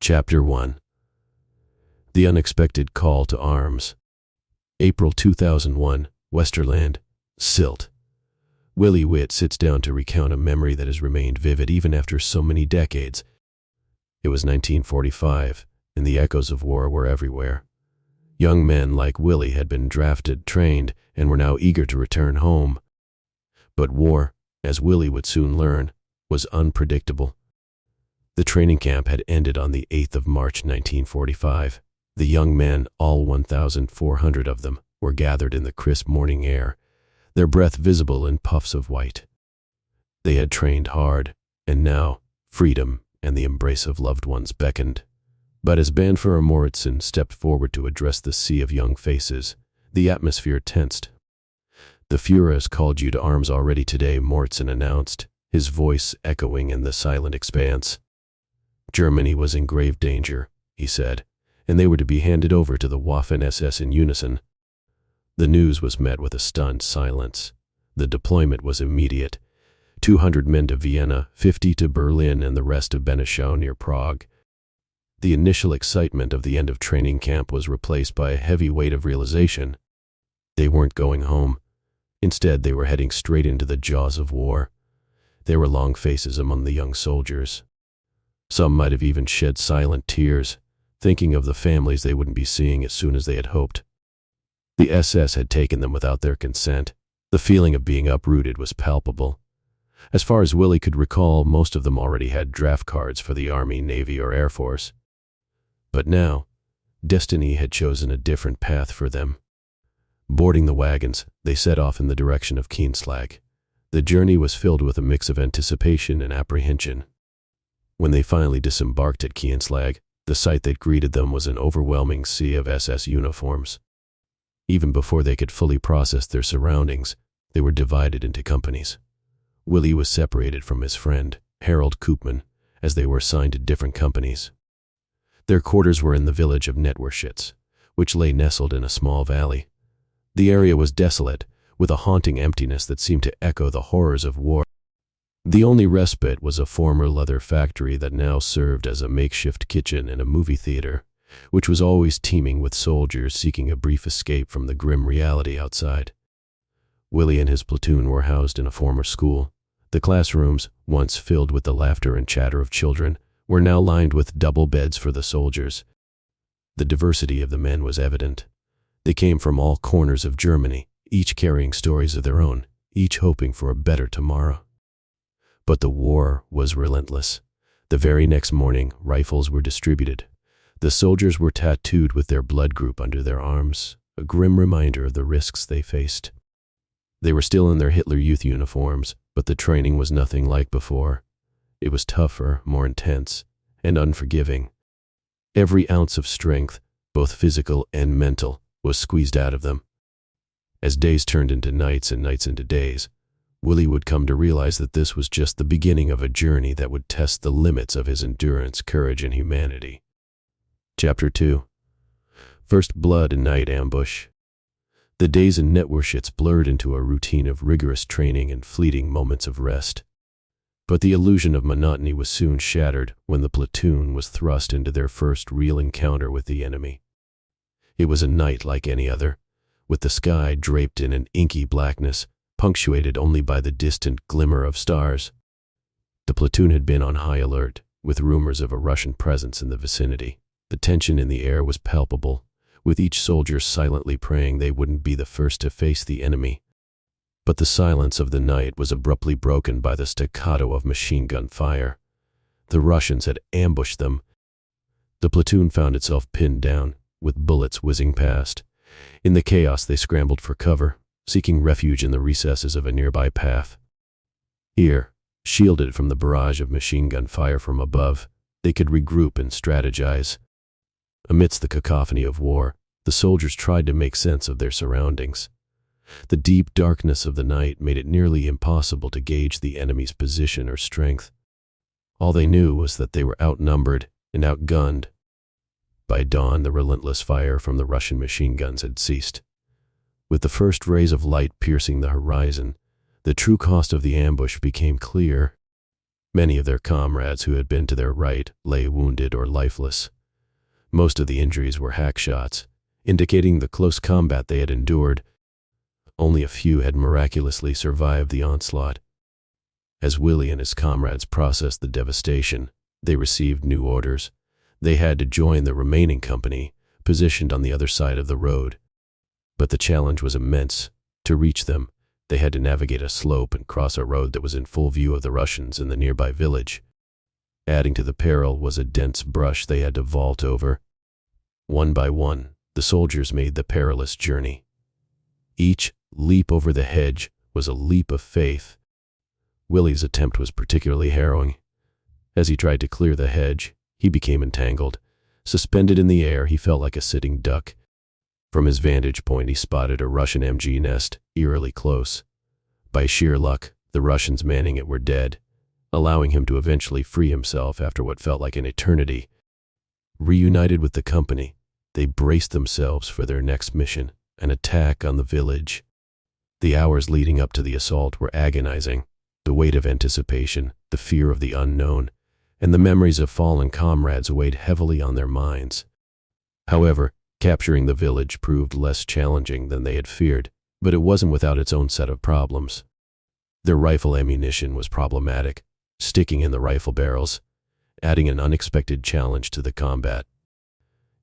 Chapter 1. The Unexpected Call to Arms. April 2001, Westerland, Silt. Willi Witte sits down to recount a memory that has remained vivid even after so many decades. It was 1945, and the echoes of war were everywhere. Young men like Willi had been drafted, trained, and were now eager to return home. But war, as Willi would soon learn, was unpredictable. The training camp had ended on the 8th of March 1945. The young men, all 1,400 of them, were gathered in the crisp morning air, their breath visible in puffs of white. They had trained hard, and now freedom and the embrace of loved ones beckoned. But as Führer Moritzen stepped forward to address the sea of young faces, the atmosphere tensed. "The Führer has called you to arms already today," Moritzen announced, his voice echoing in the silent expanse. Germany was in grave danger, he said, and they were to be handed over to the Waffen-SS in unison. The news was met with a stunned silence. The deployment was immediate. 200 men to Vienna, 50 to Berlin, and the rest to Benešov near Prague. The initial excitement of the end of training camp was replaced by a heavy weight of realization. They weren't going home. Instead, they were heading straight into the jaws of war. There were long faces among the young soldiers. Some might have even shed silent tears, thinking of the families they wouldn't be seeing as soon as they had hoped. The SS had taken them without their consent. The feeling of being uprooted was palpable. As far as Willi could recall, most of them already had draft cards for the Army, Navy, or Air Force. But now, destiny had chosen a different path for them. Boarding the wagons, they set off in the direction of Keenslag. The journey was filled with a mix of anticipation and apprehension. When they finally disembarked at Keenslag, the sight that greeted them was an overwhelming sea of SS uniforms. Even before they could fully process their surroundings, they were divided into companies. Willi was separated from his friend, Harold Koopman, as they were assigned to different companies. Their quarters were in the village of Netwerschitz, which lay nestled in a small valley. The area was desolate, with a haunting emptiness that seemed to echo the horrors of war. The only respite was a former leather factory that now served as a makeshift kitchen and a movie theater, which was always teeming with soldiers seeking a brief escape from the grim reality outside. Willi and his platoon were housed in a former school. The classrooms, once filled with the laughter and chatter of children, were now lined with double beds for the soldiers. The diversity of the men was evident. They came from all corners of Germany, each carrying stories of their own, each hoping for a better tomorrow. But the war was relentless. The very next morning, rifles were distributed. The soldiers were tattooed with their blood group under their arms, a grim reminder of the risks they faced. They were still in their Hitler Youth uniforms, but the training was nothing like before. It was tougher, more intense, and unforgiving. Every ounce of strength, both physical and mental, was squeezed out of them. As days turned into nights and nights into days, Willi would come to realize that this was just the beginning of a journey that would test the limits of his endurance, courage, and humanity. Chapter 2. First Blood and Night Ambush. The days in Netwerschitz blurred into a routine of rigorous training and fleeting moments of rest. But the illusion of monotony was soon shattered when the platoon was thrust into their first real encounter with the enemy. It was a night like any other, with the sky draped in an inky blackness, punctuated only by the distant glimmer of stars. The platoon had been on high alert, with rumors of a Russian presence in the vicinity. The tension in the air was palpable, with each soldier silently praying they wouldn't be the first to face the enemy. But the silence of the night was abruptly broken by the staccato of machine gun fire. The Russians had ambushed them. The platoon found itself pinned down, with bullets whizzing past. In the chaos, they scrambled for cover, seeking refuge in the recesses of a nearby path. Here, shielded from the barrage of machine gun fire from above, they could regroup and strategize. Amidst the cacophony of war, the soldiers tried to make sense of their surroundings. The deep darkness of the night made it nearly impossible to gauge the enemy's position or strength. All they knew was that they were outnumbered and outgunned. By dawn, the relentless fire from the Russian machine guns had ceased. With the first rays of light piercing the horizon, the true cost of the ambush became clear. Many of their comrades who had been to their right lay wounded or lifeless. Most of the injuries were hack shots, indicating the close combat they had endured. Only a few had miraculously survived the onslaught. As Willi and his comrades processed the devastation, they received new orders. They had to join the remaining company, positioned on the other side of the road. But the challenge was immense. To reach them, they had to navigate a slope and cross a road that was in full view of the Russians in the nearby village. Adding to the peril was a dense brush they had to vault over. One by one, the soldiers made the perilous journey. Each leap over the hedge was a leap of faith. Willi's attempt was particularly harrowing. As he tried to clear the hedge, he became entangled. Suspended in the air, he felt like a sitting duck. From his vantage point, he spotted a Russian MG nest, eerily close. By sheer luck, the Russians manning it were dead, allowing him to eventually free himself after what felt like an eternity. Reunited with the company, they braced themselves for their next mission, an attack on the village. The hours leading up to the assault were agonizing. The weight of anticipation, the fear of the unknown, and the memories of fallen comrades weighed heavily on their minds. However, capturing the village proved less challenging than they had feared, but it wasn't without its own set of problems. Their rifle ammunition was problematic, sticking in the rifle barrels, adding an unexpected challenge to the combat.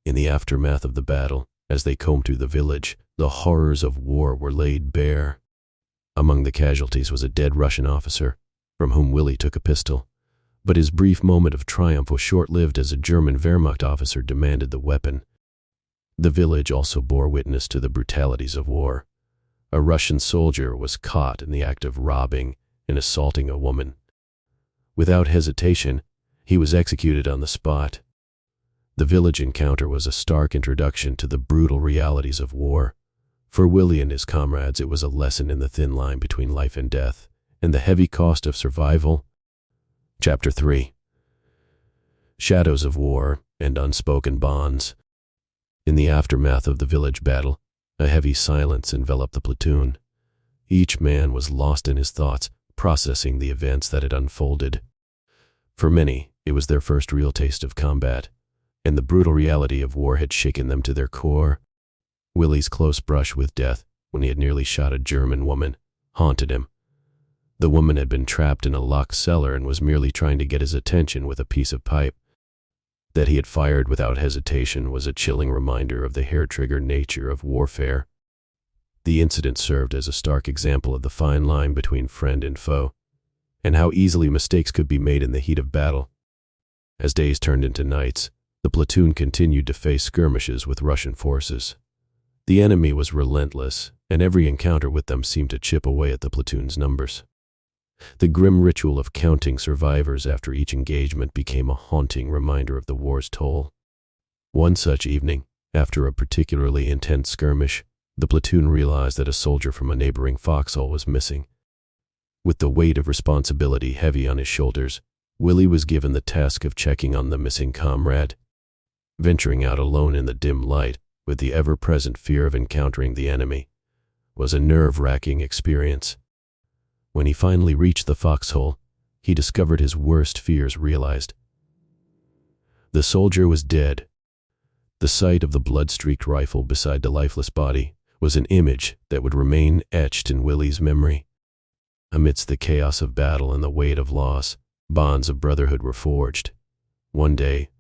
In the aftermath of the battle, as they combed through the village, the horrors of war were laid bare. Among the casualties was a dead Russian officer, from whom Willi took a pistol, but his brief moment of triumph was short-lived as a German Wehrmacht officer demanded the weapon. The village also bore witness to the brutalities of war. A Russian soldier was caught in the act of robbing and assaulting a woman. Without hesitation, he was executed on the spot. The village encounter was a stark introduction to the brutal realities of war. For Willi and his comrades, it was a lesson in the thin line between life and death, and the heavy cost of survival. Chapter 3. Shadows of War and Unspoken Bonds. In the aftermath of the village battle, a heavy silence enveloped the platoon. Each man was lost in his thoughts, processing the events that had unfolded. For many, it was their first real taste of combat, and the brutal reality of war had shaken them to their core. Willi's close brush with death, when he had nearly shot a German woman, haunted him. The woman had been trapped in a locked cellar and was merely trying to get his attention with a piece of pipe. That he had fired without hesitation was a chilling reminder of the hair-trigger nature of warfare. The incident served as a stark example of the fine line between friend and foe, and how easily mistakes could be made in the heat of battle. As days turned into nights, the platoon continued to face skirmishes with Russian forces. The enemy was relentless, and every encounter with them seemed to chip away at the platoon's numbers. The grim ritual of counting survivors after each engagement became a haunting reminder of the war's toll. One such evening, after a particularly intense skirmish, the platoon realized that a soldier from a neighboring foxhole was missing. With the weight of responsibility heavy on his shoulders, Willi was given the task of checking on the missing comrade. Venturing out alone in the dim light, with the ever-present fear of encountering the enemy, was a nerve-wracking experience. When he finally reached the foxhole, he discovered his worst fears realized. The soldier was dead. The sight of the blood-streaked rifle beside the lifeless body was an image that would remain etched in Willi's memory. Amidst the chaos of battle and the weight of loss, bonds of brotherhood were forged. One day,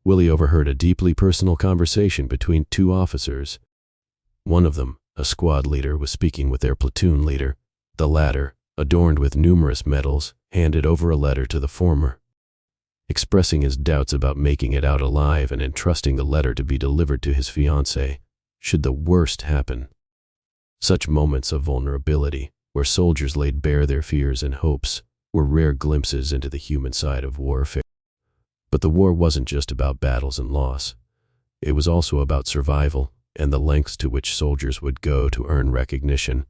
Willi overheard a deeply personal conversation between two officers. One of them, a squad leader, was speaking with their platoon leader. The latter, adorned with numerous medals, handed over a letter to the former, expressing his doubts about making it out alive and entrusting the letter to be delivered to his fiancée, should the worst happen. Such moments of vulnerability, where soldiers laid bare their fears and hopes, were rare glimpses into the human side of warfare. But the war wasn't just about battles and loss. It was also about survival and the lengths to which soldiers would go to earn recognition.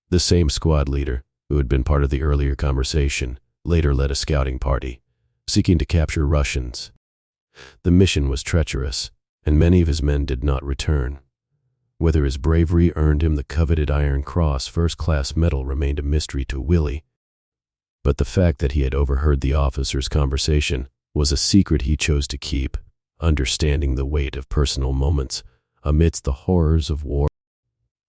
The same squad leader, who had been part of the earlier conversation, later led a scouting party, seeking to capture Russians. The mission was treacherous, and many of his men did not return. Whether his bravery earned him the coveted Iron Cross first-class medal remained a mystery to Willi. But the fact that he had overheard the officers' conversation was a secret he chose to keep, understanding the weight of personal moments amidst the horrors of war.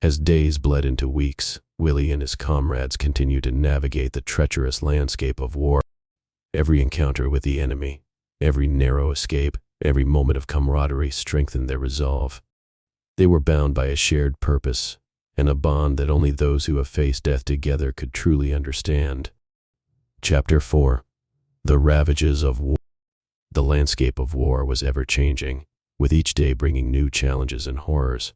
As days bled into weeks, Willi and his comrades continued to navigate the treacherous landscape of war. Every encounter with the enemy, every narrow escape, every moment of camaraderie strengthened their resolve. They were bound by a shared purpose, and a bond that only those who have faced death together could truly understand. Chapter 4. The Ravages of War. The landscape of war was ever-changing, with each day bringing new challenges and horrors.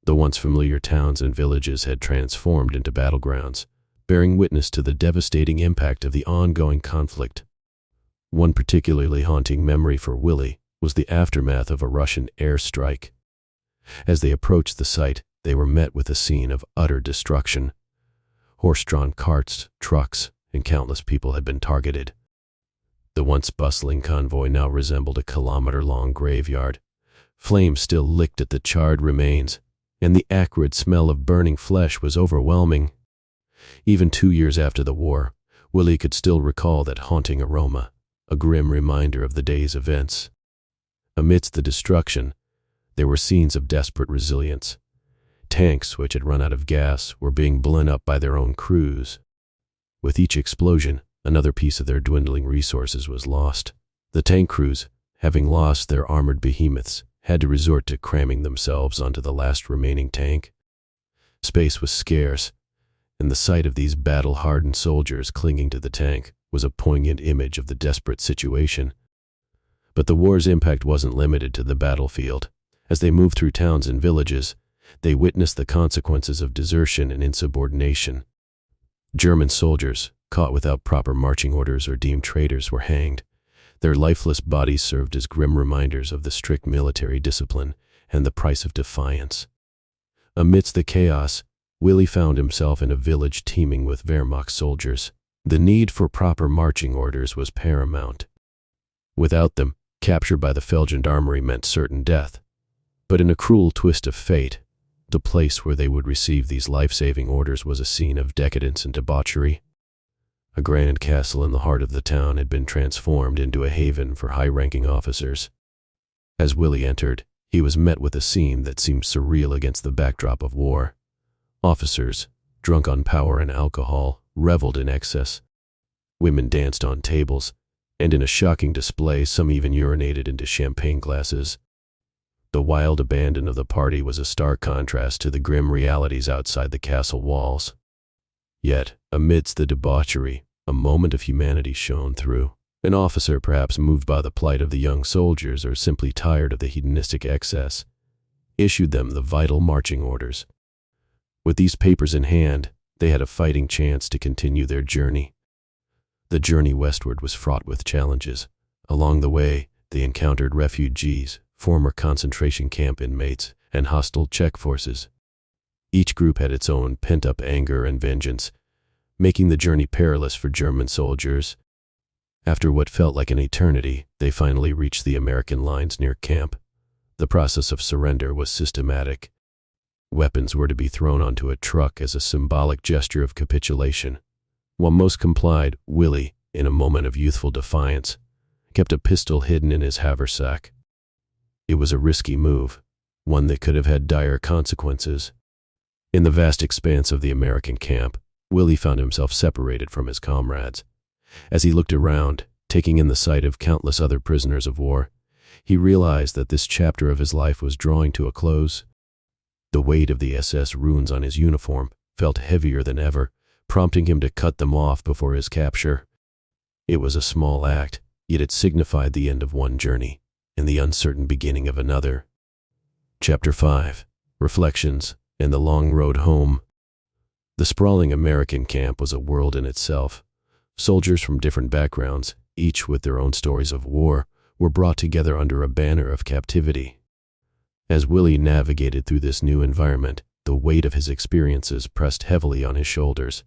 The once familiar towns and villages had transformed into battlegrounds, bearing witness to the devastating impact of the ongoing conflict. One particularly haunting memory for Willi was the aftermath of a Russian airstrike. As they approached the site, they were met with a scene of utter destruction. Horse-drawn carts, trucks, and countless people had been targeted. The once bustling convoy now resembled a kilometer-long graveyard. Flames still licked at the charred remains, and the acrid smell of burning flesh was overwhelming. Even 2 years after the war, Willi could still recall that haunting aroma, a grim reminder of the day's events. Amidst the destruction, there were scenes of desperate resilience. Tanks, which had run out of gas, were being blown up by their own crews. With each explosion, another piece of their dwindling resources was lost. The tank crews, having lost their armored behemoths, had to resort to cramming themselves onto the last remaining tank. Space was scarce, and the sight of these battle-hardened soldiers clinging to the tank was a poignant image of the desperate situation. But the war's impact wasn't limited to the battlefield. As they moved through towns and villages, they witnessed the consequences of desertion and insubordination. German soldiers, caught without proper marching orders or deemed traitors, were hanged. Their lifeless bodies served as grim reminders of the strict military discipline and the price of defiance. Amidst the chaos, Willi found himself in a village teeming with Wehrmacht soldiers. The need for proper marching orders was paramount. Without them, capture by the Feldgendarmerie meant certain death. But in a cruel twist of fate, the place where they would receive these life-saving orders was a scene of decadence and debauchery. A grand castle in the heart of the town had been transformed into a haven for high-ranking officers. As Willi entered, he was met with a scene that seemed surreal against the backdrop of war. Officers, drunk on power and alcohol, reveled in excess. Women danced on tables, and in a shocking display, some even urinated into champagne glasses. The wild abandon of the party was a stark contrast to the grim realities outside the castle walls. Yet, amidst the debauchery, a moment of humanity shone through. An officer, perhaps moved by the plight of the young soldiers or simply tired of the hedonistic excess, issued them the vital marching orders. With these papers in hand, they had a fighting chance to continue their journey. The journey westward was fraught with challenges. Along the way, they encountered refugees, former concentration camp inmates, and hostile Czech forces. Each group had its own pent-up anger and vengeance, making the journey perilous for German soldiers. After what felt like an eternity, they finally reached the American lines near camp. The process of surrender was systematic. Weapons were to be thrown onto a truck as a symbolic gesture of capitulation. While most complied, Willi, in a moment of youthful defiance, kept a pistol hidden in his haversack. It was a risky move, one that could have had dire consequences. In the vast expanse of the American camp, Willi found himself separated from his comrades. As he looked around, taking in the sight of countless other prisoners of war, he realized that this chapter of his life was drawing to a close. The weight of the SS runes on his uniform felt heavier than ever, prompting him to cut them off before his capture. It was a small act, yet it signified the end of one journey and the uncertain beginning of another. Chapter 5. Reflections and the Long Road Home. The sprawling American camp was a world in itself. Soldiers from different backgrounds, each with their own stories of war, were brought together under a banner of captivity. As Willi navigated through this new environment, the weight of his experiences pressed heavily on his shoulders.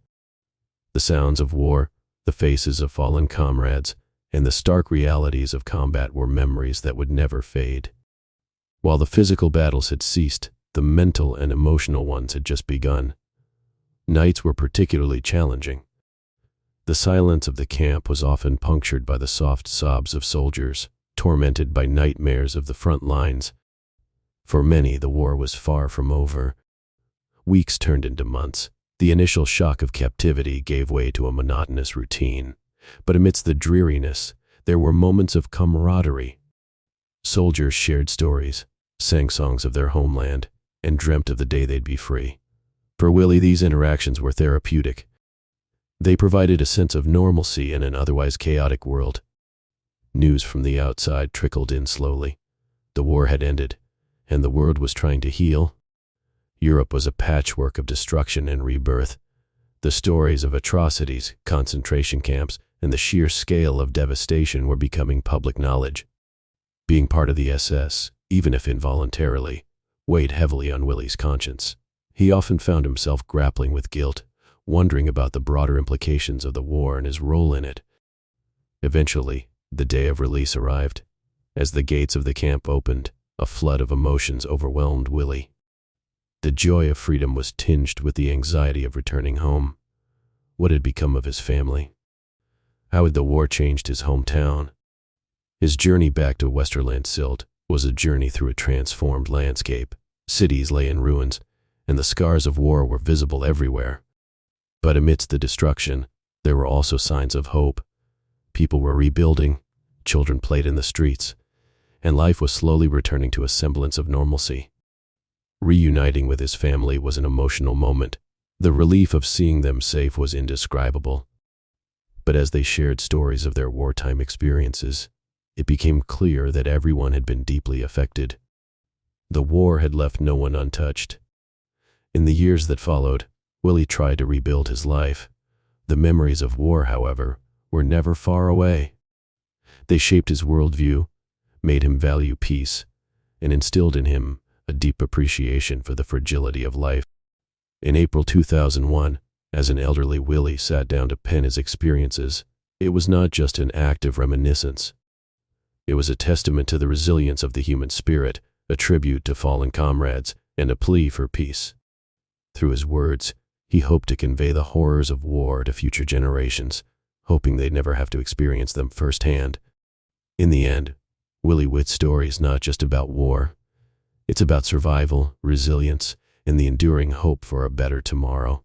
The sounds of war, the faces of fallen comrades, and the stark realities of combat were memories that would never fade. While the physical battles had ceased, the mental and emotional ones had just begun. Nights were particularly challenging. The silence of the camp was often punctured by the soft sobs of soldiers, tormented by nightmares of the front lines. For many, the war was far from over. Weeks turned into months. The initial shock of captivity gave way to a monotonous routine. But amidst the dreariness, there were moments of camaraderie. Soldiers shared stories, sang songs of their homeland, and dreamt of the day they'd be free. For Willi, these interactions were therapeutic. They provided a sense of normalcy in an otherwise chaotic world. News from the outside trickled in slowly. The war had ended, and the world was trying to heal. Europe was a patchwork of destruction and rebirth. The stories of atrocities, concentration camps, and the sheer scale of devastation were becoming public knowledge. Being part of the SS, even if involuntarily, weighed heavily on Willi's conscience. He often found himself grappling with guilt, wondering about the broader implications of the war and his role in it. Eventually, the day of release arrived. As the gates of the camp opened, a flood of emotions overwhelmed Willi. The joy of freedom was tinged with the anxiety of returning home. What had become of his family? How had the war changed his hometown? His journey back to Westerland Sylt was a journey through a transformed landscape. Cities lay in ruins, and the scars of war were visible everywhere. But amidst the destruction, there were also signs of hope. People were rebuilding, children played in the streets, and life was slowly returning to a semblance of normalcy. Reuniting with his family was an emotional moment. The relief of seeing them safe was indescribable. But as they shared stories of their wartime experiences, it became clear that everyone had been deeply affected. The war had left no one untouched. In the years that followed, Willi tried to rebuild his life. The memories of war, however, were never far away. They shaped his worldview, made him value peace, and instilled in him a deep appreciation for the fragility of life. In April 2001, as an elderly Willi sat down to pen his experiences, it was not just an act of reminiscence. It was a testament to the resilience of the human spirit, a tribute to fallen comrades, and a plea for peace. Through his words, he hoped to convey the horrors of war to future generations, hoping they'd never have to experience them firsthand. In the end, Willi Witte's story is not just about war. It's about survival, resilience, and the enduring hope for a better tomorrow.